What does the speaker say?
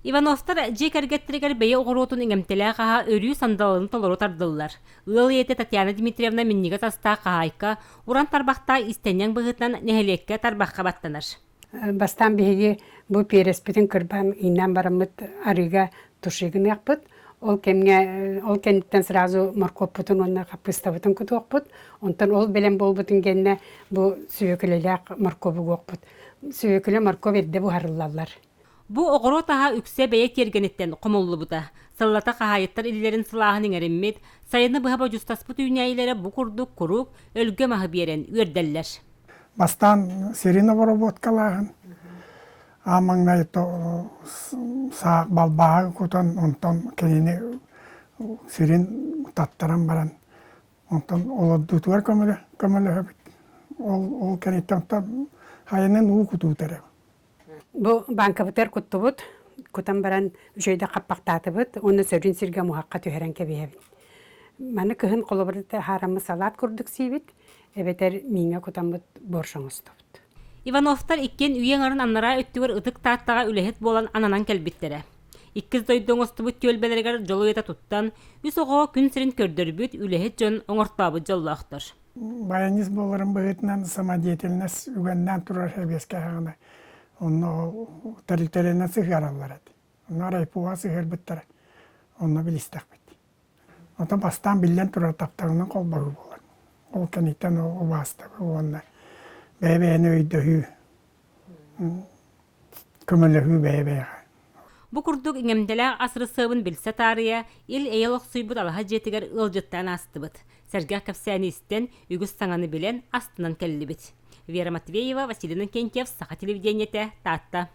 Ивановтар жек әргеттерігер бейе оғыротын еңемтелі қаға өрі сандалының толыру тардылылар. Ыл еті Татьяна Дмитриевна міннеге таста қағайка, уран тарбақта истенен бұғытнан нәхелекке тарбаққа баттаныр. Бастан беге бұл переспетін кірбан инан барамыт арыға тұшығын яқпыт. Ол кенттен сразу моркоп бұтын, онна қапыставытын күті оқпыт. Онтан ол белен бол бұтын кенне бұл сүйекілелек моркобы оқпыт. Сүйекілі моркоб едді бұл харылалар. Бу оғыру таға үксе бәйе тергенеттен құмылы бұда. Сыллата қағайыттар илерін сылағының әріммет, сайыны бұға жүстаспыт үйнәйлері бұ күрдік күрік өлгі мағы берен өрделлер. Бастан сирена вороботкалағын, амаңнай сақ балбағы күтін, онтан кенені сирен таттаран баран. Онтан олы дұтуар көмілі өбіт. Ол кенеттен хайынан ұу күтуутары. Бұл банка бұтар күтті бұд, күтін баран жөйді қаппақтаты бұд, оны сөрін сірге мұхаққа түйерен кәбейбін. Маны күхін қолы бұрды харамы салат күрдік сейбіт, әбетер миңе күтін бұд боршың ұсты бұд. Ивановтар иккен үйен арын аннара өттігір ұтық таттаға үлехет болан ананан кәлбіттері. Иккіз дойдың ұсты бұд төлбелергер жолу ета тұттан, үс оғы күн сірін көрдір бұд үлехет жон оңыртпабы жолы ақтыр. Баяниз боларын бұғытынан самодеятельнес үгеннен тұрар әбеске ғана. Оны тәрілтеріне сығар алар әді. Оны райпуға сығар бұттары. Оны білістақ бітті. Оны бастан білден тұрар таптағынан қол бағы болар. Ол кәнеттен о бастығы. Оны бәйбәйіні өйді хүй. Көмілі хүй бәйбәйға. Бұ күрдік еңемделі асыры сыбын білсе тария, ил эйелық сұйбыт алаға жетігер ылжыттан асты бұд. Сәргә кәпсәні істен үгіз саңаны білен астынан кәлі біт. Вера Матвеева, Василий Нокентьев, Саха телевидениете, Татта.